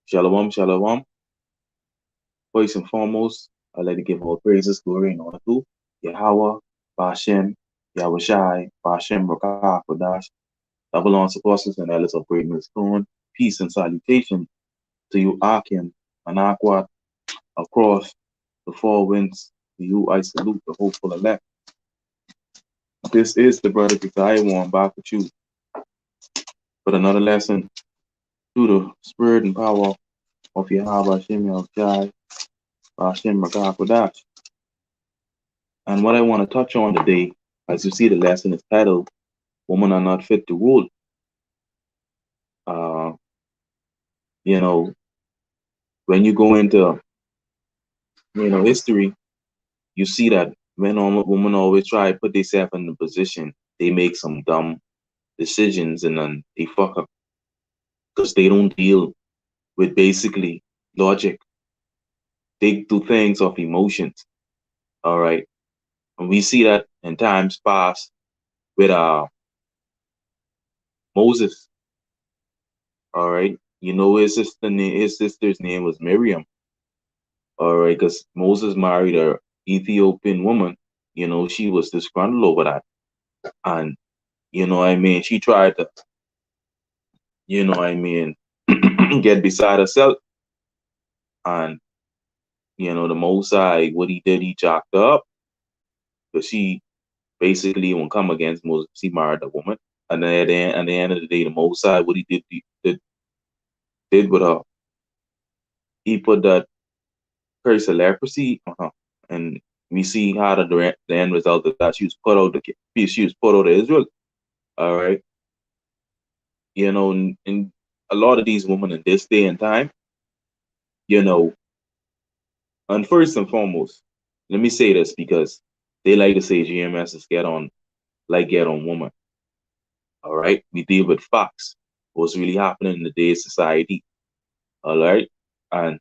Shalom, shalom. First and foremost, I'd like to give all praises, glory, and honor to Yahweh, Bashem, Yahushai, Bashem, Rakah, Kodash, that belongs to apostles and elders of Great Millstone. Peace and salutation to you, Akim, and Aquat, across the four winds. To you, I salute the hopeful elect. This is the brother One back with you with another lesson through the spirit and power of Yahweh, Bashem, Yahushai, Bashem, Rakah, Kodash. And what I want to touch on today, as you see, the lesson is titled "Women Are Not Fit to Rule." Uh, you know, when you go into history, you see that when women always try to put themselves in the position, they make some dumb decisions and then they fuck up because they don't deal with basically logic. They do things of emotions. All right, and we see that in times past with Moses. All right, his sister's name was Miriam. All right, because Moses married a Ethiopian woman. She was disgruntled over that, and she tried to, you know, what I mean, get beside herself, and the Mosai, what he did, he jacked her up, but she basically won't come against Moses. He married a woman, and then at the end of the day, the Mosai, what he did with her, he put that curse of leprosy on her, and we see how the end result of that. She was put out of Israel. All right. And a lot of these women in this day and time, you know, and first and foremost, let me say this because they like to say GMS is get on woman. All right. We deal with facts, what's really happening in today's society. All right. And,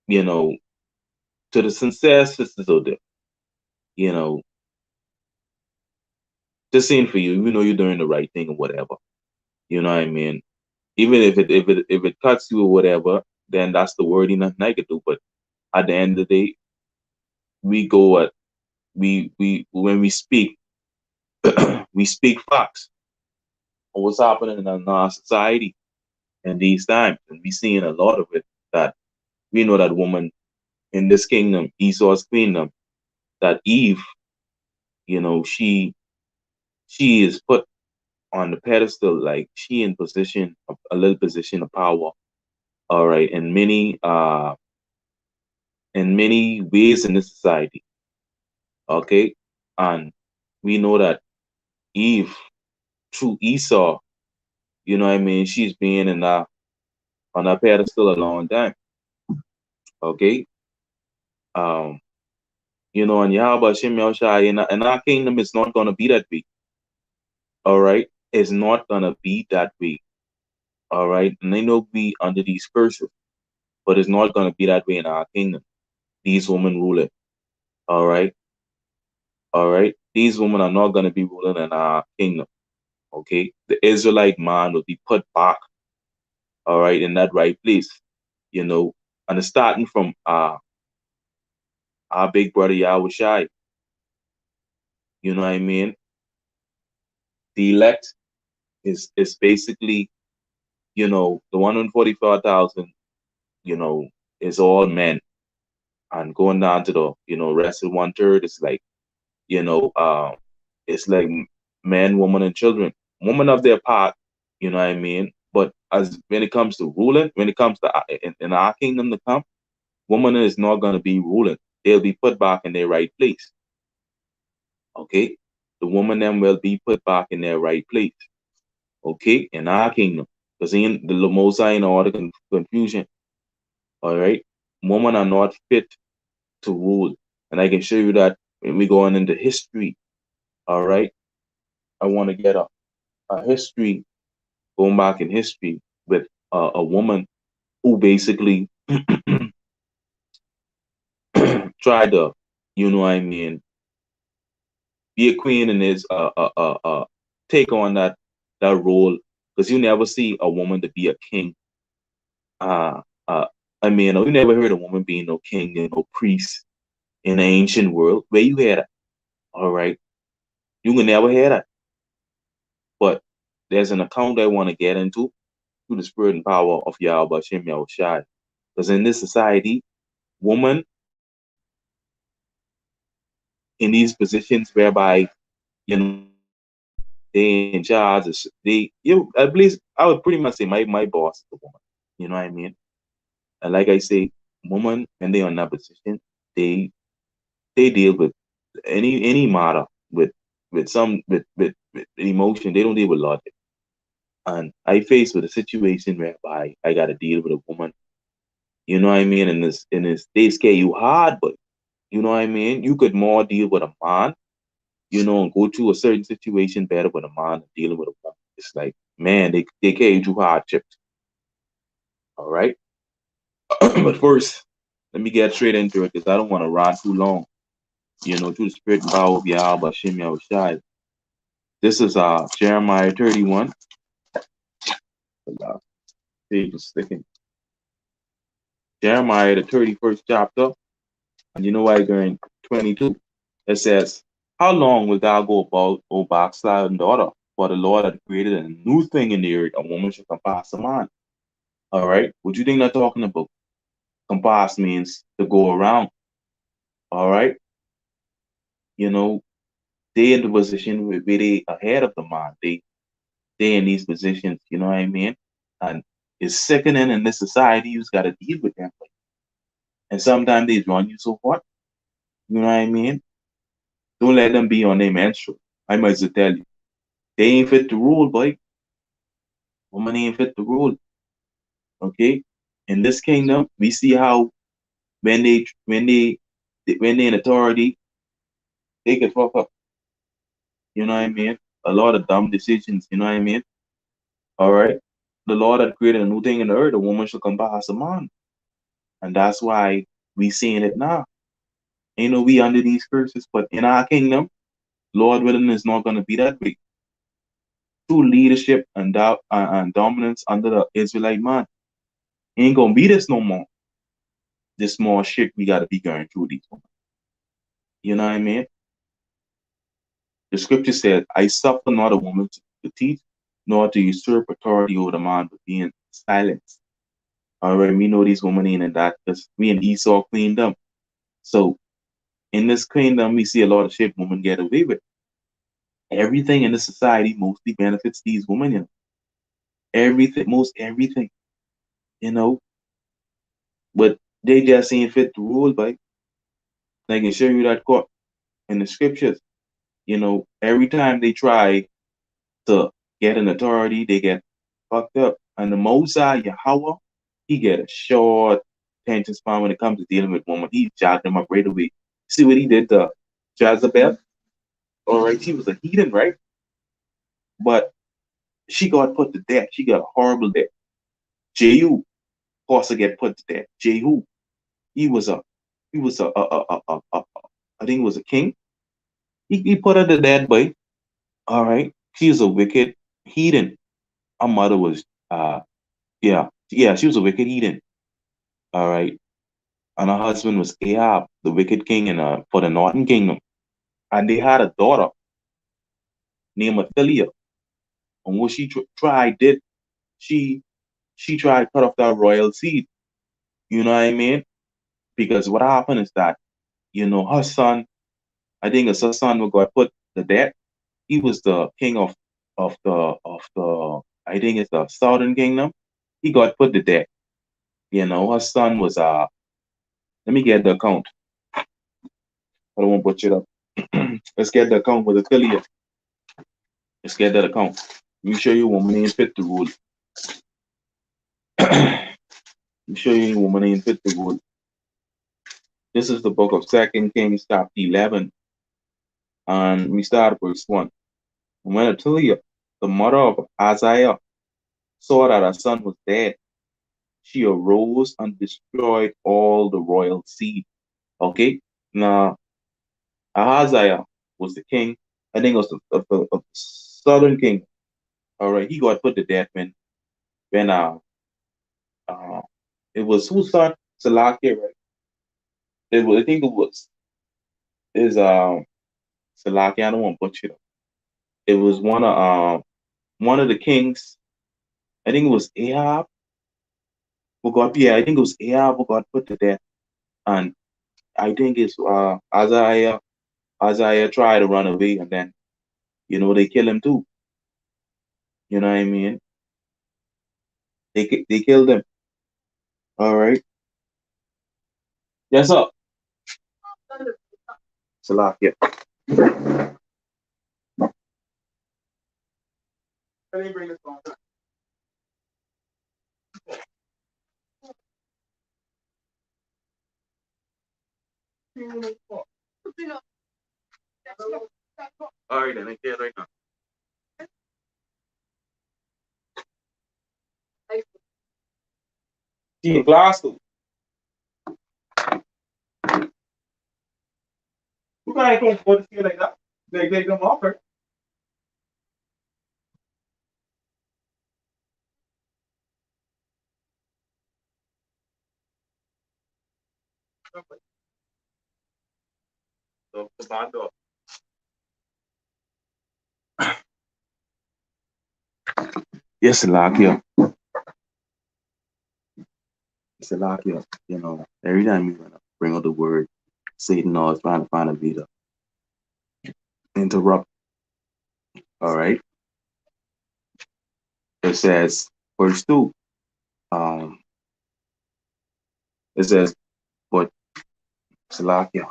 you know, to the sincere sisters out there, you know, just saying for you, you're doing the right thing or whatever. You know what I mean? Even if it cuts you or whatever, then that's the wording nothing I could do. But at the end of the day, we go at we when we speak, we speak facts on what's happening in our society in these times, and we seeing a lot of it. That we know that woman in this kingdom, Esau's kingdom, that Eve, she is put on the pedestal, like she in position of a little position of power. All right, in many ways in this society. Okay, and we know that Eve through Esau, she's been on that pedestal a long time. Okay. Um, and Yahweh Shem Yahushai in our kingdom it's not gonna be that way. All right. It's not gonna be that way. All right. And they know we under these curses, but it's not gonna be that way in our kingdom. These women rule it. All right. All right. These women are not gonna be ruling in our kingdom. Okay. The Israelite man will be put back, all right, in that right place. And it's starting from our big brother Yahushai. You know what I mean? The elect is basically, the 144,000, is all men. And going down to the, rest of 1/3 is like, you know, uh, it's like men, woman, and children. Women of their part, you know what I mean? But as when it comes to ruling, when it comes to in our kingdom to come, woman is not gonna be ruling. They'll be put back in their right place. Okay? The woman then will be put back in their right place. Okay? In our kingdom. Because in the Most High in all the confusion. All right? Women are not fit to rule. And I can show you that when we go on into history. All right? I want to get a history, going back in history with a woman who basically tried to, I mean, be a queen and is take on that role because you never see a woman to be a king. Uh, I mean, you never heard a woman being no king and no priest in the ancient world. Where you had it, all right? You can never hear that. But there's an account I want to get into through the spirit and power of Yahweh Shem Yahushai. Because in this society, women in these positions whereby, you know, they in charge, at least I would pretty much say my boss is a woman. You know what I mean? And like I say, women when they are in that position, they they deal with any matter with emotion. They don't deal with logic. And I faced with a situation whereby I got to deal with a woman. You know what I mean? And this they scare you hard, but you know what I mean. You could more deal with a man, and go through a certain situation better with a man than dealing with a woman. It's like, man, they carry you through hardships. All right. But first, let me get straight into it because I don't want to run too long. Through the spirit and power of Yahweh Shem Yahushai. This is Jeremiah 31. Uh, page is sticking. Jeremiah, the 31st chapter. And you know why going 22? It says, how long will thou go about, O backsliding daughter? For the Lord hath created a new thing in the earth, a woman shall compass a man. All right. What you think they're talking about? Compass means to go around. All right. You know, they in the position where they ahead of the man. They in these positions, you know what I mean? And it's sickening in this society, you've got to deal with them. And sometimes they run you so hard, you know what I mean? Don't let them be on their menstrual. I might as well tell you. They ain't fit to rule, boy. Woman ain't fit to rule. Okay? In this kingdom, we see how when they in authority, they can fuck up. You know what I mean? A lot of dumb decisions, you know what I mean? All right. The Lord had created a new thing in the earth, a woman should come by as a man. And that's why we seeing it now. We under these curses, but in our kingdom, Lord willing, is not gonna be that way. True leadership and dominance under the Israelite man ain't gonna be this no more. This small shit we gotta be going through these women. You know what I mean? The scripture said, I suffer not a woman to teach, nor to usurp authority over the man, but being silent. All right, we know these women ain't in that because we and Esau cleaned them. So in this kingdom, we see a lot of shit women get away with. Everything in the society mostly benefits these women. Everything, most everything, you know, but they just ain't fit to rule by. I can show you that quote in the scriptures. Every time they try to get an authority, they get fucked up. And the Mosai Yahweh, he get a short attention span when it comes to dealing with women. He shot them up right away. See what he did to Jezebel? All right, she was a heathen, right? But she got put to death. She got a horrible death. Jehu also get put to death. Jehu, he was a I think it was a king. He put her to death, boy. All right, she was a wicked heathen. Her mother was yeah, she was a wicked heathen. All right, and her husband was Ahab, the wicked king for the northern kingdom, and they had a daughter named Athaliah. And what she tried did she she tried to cut off that royal seed. You know what I mean? Because what happened is that her son, I think it's her son, who got put to death. He was the king of the I think it's the southern kingdom. He got put to death. Her son was let me get the account. I don't want to butcher it up. Let's get the account with affiliate. Let's get that account. You show you woman ain't fit to rule. You show you woman ain't fit to rule. This is the book of Second Kings, chapter 11, and we start verse 1. And when Athaliah, the mother of Isaiah, saw that her son was dead, she arose and destroyed all the royal seed. Okay? Now, Ahaziah was the king. I think it was of the southern king. All right, he got put to death when Uh, it was whose son? Salakia, right? It was, I think it was is Salakia. I don't want to butcher it. It was one of the kings. I think it was Ahab who got, yeah, I think it was Ahab who got put to death, and I think it's Isaiah. Isaiah tried to run away, and then they kill him too. You know what I mean? They killed him. All right. Yes, sir. Salakia. Let me bring this phone. All right, then I can't right now. See in Glasgow. You can't come for the feel like that. They come off her. So the bad dog. Yes, Salakia. Salakia. Every time you gonna bring up the word, Satan always trying to find a way to interrupt. All right. It says, verse 2. Um, it says, but Salakia.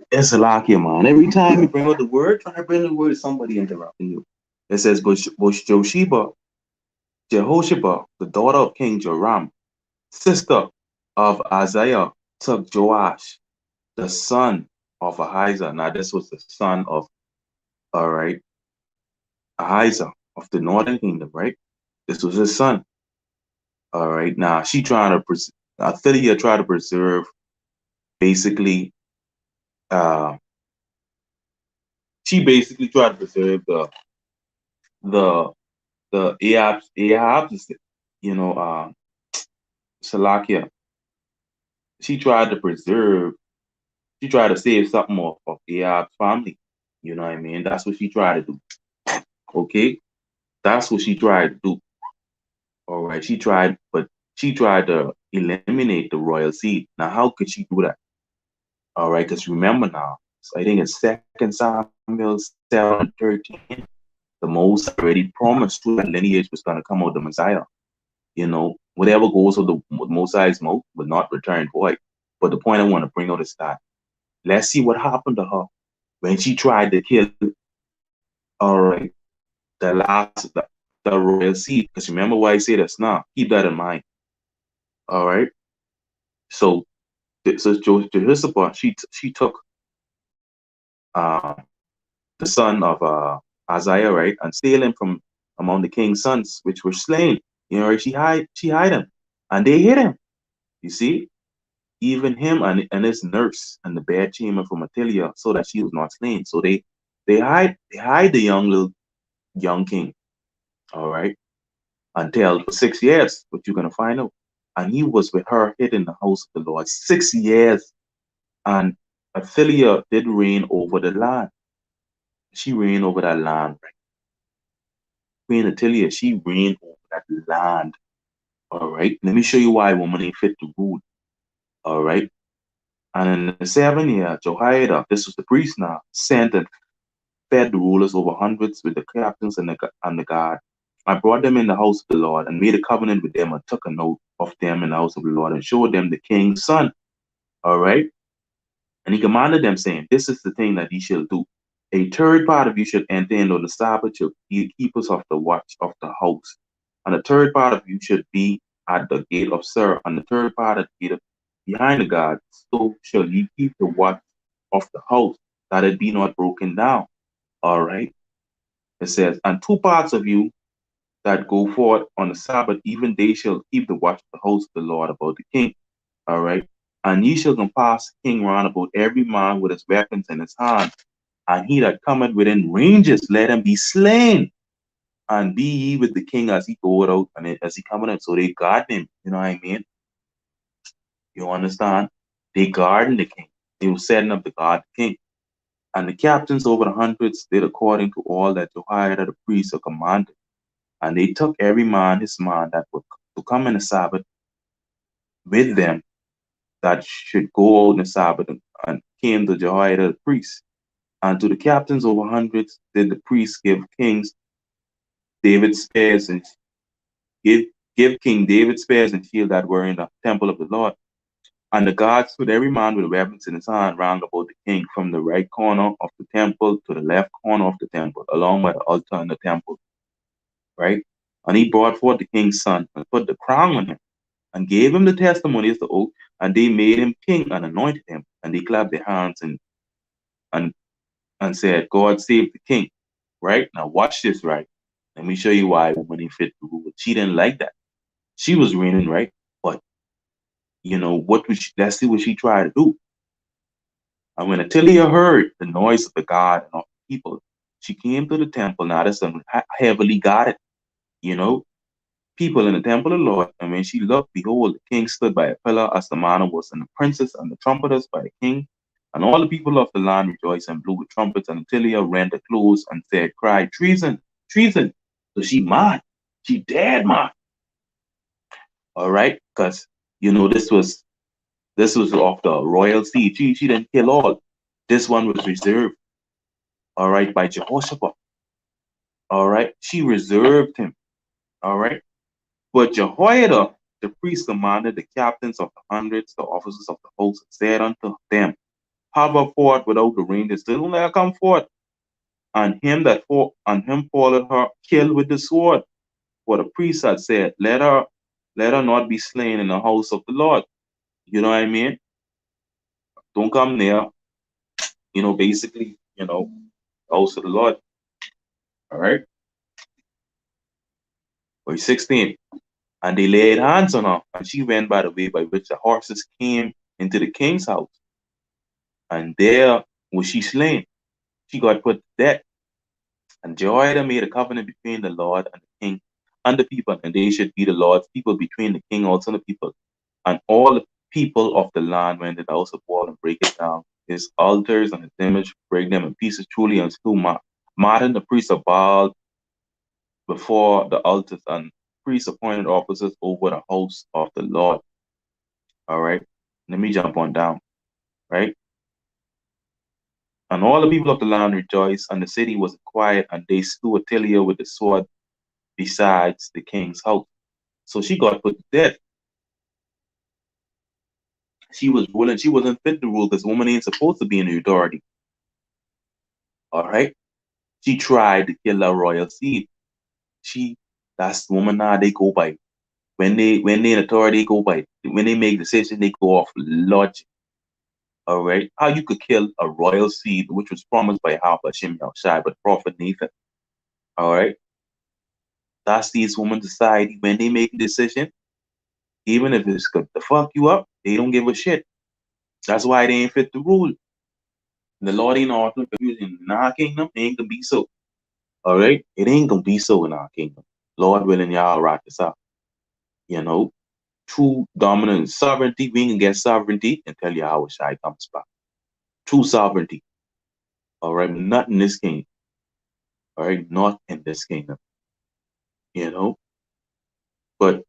It's Salakia, man. Every time you bring up the word, try to bring the word, somebody interrupting you. It says, but Josheba, Jehosheba, the daughter of King Joram, sister of Isaiah, took Joash, the son of Ahijah. Now, this was the son of, all right, Ahijah of the northern kingdom, right? This was his son. All right. Now, Athaliah tried to preserve basically, uh, she basically tried to preserve the, Ahab's, Salakia. She tried to preserve, she tried to save something of Ahab's family. You know what I mean? That's what she tried to do. Okay? That's what she tried to do. All right. She tried to eliminate the royal seed. Now, how could she do that? All right. Because remember now, so I think it's Second Samuel 7:13. The Most already promised through that lineage was going to come out the Messiah. Whatever goes of the Mosai's mouth will not return void. But the point I want to bring out is that let's see what happened to her when she tried to kill, all right, the royal seed. Because remember why I say this now. Keep that in mind. All right. So, Jehoshaphat, she took uh, the son of Isaiah, right, and steal him from among the king's sons, which were slain. Right? She hid him, and they hid him. You see, even him and his nurse in the bed chamber from Athaliah, so that she was not slain. So they hide the young king, all right, until for 6 years, what you're gonna find out. And he was with her hid in the house of the Lord 6 years. And Athaliah did reign over the land. She reigned over that land, right? Queen Athaliah, she reigned over that land. All right. Let me show you why woman ain't fit to rule. All right. And in the 7 year, Jehoiada, this was the priest now, sent and fed the rulers over hundreds with the captains and the guard. I brought them in the house of the Lord and made a covenant with them and took a note of them in the house of the Lord and showed them the king's son. All right. And he commanded them, saying, this is the thing that ye shall do. A third part of you should enter into the Sabbath, shall be keepers of the watch of the house. And the third part of you should be at the gate of Sir, and the third part at the gate of behind the guard. So shall ye keep the watch of the house, that it be not broken down. All right. It says, and two parts of you that go forth on the Sabbath, even they shall keep the watch of the host of the Lord about the king. All right. And ye shall compass the king round about every man with his weapons in his hand. And he that cometh within ranges, let him be slain. And be ye with the king as he goeth out and as he cometh in. So they guard him. You know what I mean? You understand? They guarding the king. They were setting up to guard the king. And the captains over the hundreds did according to all that Jehoiada the priest had commanded. And they took every man his man that would to come in the Sabbath with them that should go out in the Sabbath and came to Jehoiada the priest. And to the captains over hundreds did the priests give kings David spears and give King David spears and shield that were in the temple of the Lord. And the guards stood every man with weapons in his hand round about the king from the right corner of the temple to the left corner of the temple, along with the altar in the temple. Right? And he brought forth the king's son and put the crown on him and gave him the testimony as the oath, and they made him king and anointed him. And they clapped their hands and and said, God save the king. Right? Now watch this, right? Let me show you why when he fit the rule. She didn't like that. She was reigning, right? But what was let's see what she tried to do. And when Attila heard the noise of the God and of the people, she came to the temple. Now that's heavily guarded, you know, people in the temple of the Lord. And when she looked, behold, the king stood by a pillar as the manner was, and the princess and the trumpeters by the king. And all the people of the land rejoiced and blew with trumpets. And Attila rent her clothes and said, cry, treason, treason. So she mad. She dead mad. All right. Because, this was of the royal seed. She didn't kill all. This one was reserved, all right, by Jehoshaphat. All right. She reserved him. All right. But Jehoiada, the priest, commanded the captains of the hundreds, the officers of the host, and said unto them, hover forth without the ranges, don't let her come forth. And him that fought, and him followed her, killed with the sword. For the priest had said, let her not be slain in the house of the Lord. You know what I mean? Don't come near, basically, house of the Lord. All right. Verse 16. And they laid hands on her, and she went by the way by which the horses came into the king's house. And there was she slain. She got put to death. And Jehoiada made a covenant between the Lord and the king and the people, and they should be the Lord's people between the king also and the people. And all the people of the land went to the house of God and break it down, his altars and his image, break them in pieces truly, and slew Martin, the priest of Baal, before the altars, and priests appointed officers over the house of the Lord. All right. Let me jump on down. Right. And all the people of the land rejoiced, and the city was quiet, and they slew Attila with the sword besides the king's house. So she got put to death. She was ruling. She wasn't fit to rule because woman ain't supposed to be in the authority. All right. She tried to kill her royal seed. That's the woman now they go by. When they in authority, they go by. When they make decisions, they go off logic. All right. How you could kill a royal seed, which was promised by Hashem Yahushai, but Prophet Nathan. All right. That's these women society when they make a decision, even if it's good to fuck you up, they don't give a shit. That's why they ain't fit to rule. The Lord ain't often confusing. In our kingdom, it ain't gonna be so. All right? It ain't gonna be so in our kingdom. Lord willing, y'all rock this out. True dominant sovereignty, we can get sovereignty and tell you how Shai comes back. True sovereignty. All right, not in this kingdom. All right, not in this kingdom. But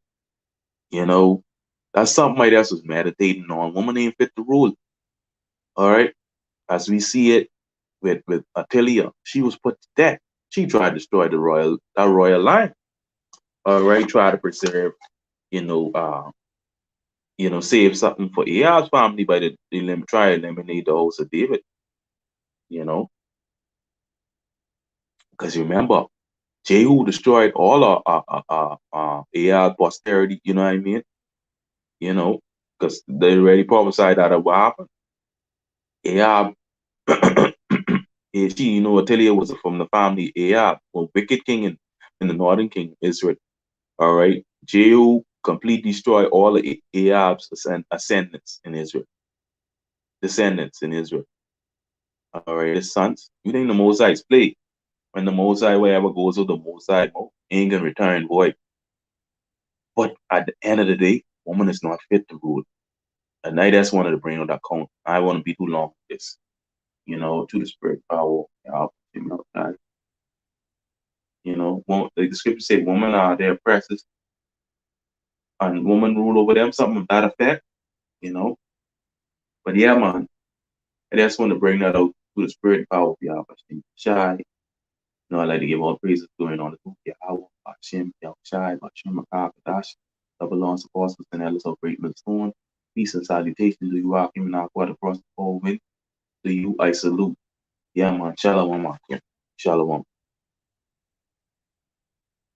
that's something my dad was meditating on. Woman ain't fit to rule. All right, as we see it with Attila, she was put to death. She tried to destroy that royal line. All right, try to preserve, save something for Ahab's family by try to eliminate the house of David. Because remember, Jehu destroyed all Ahab posterity. You know what I mean? Because they already prophesied that what happened. Ahab, Attila was from the family Ahab, a wicked king, and in the northern kingdom, Israel. All right. Jehu completely destroyed all of Ahab's ascendants in Israel, descendants in Israel. All right, his sons. You think the Mosaites play? When the Mosai, wherever goes with the Mosai, ain't gonna return void. But at the end of the day, woman is not fit to rule. And I just wanted to bring on that count. I want to be too long with this. To the spirit power. Like the scripture say, women are their oppressors, and woman rule over them, something of that effect. You know. But yeah, man, I just want to bring that out to the spirit power of Yahweh Shai. I like to give all praises going on to Yahweh, Hashem, Yahweh Shai, Hashem, Makah, double on apostles and elders of great millstone. Peace and salutation to you, Akim, and Aquat across the whole wind. To you, I salute. Yeah, man. Shalom, Akim. Shalom.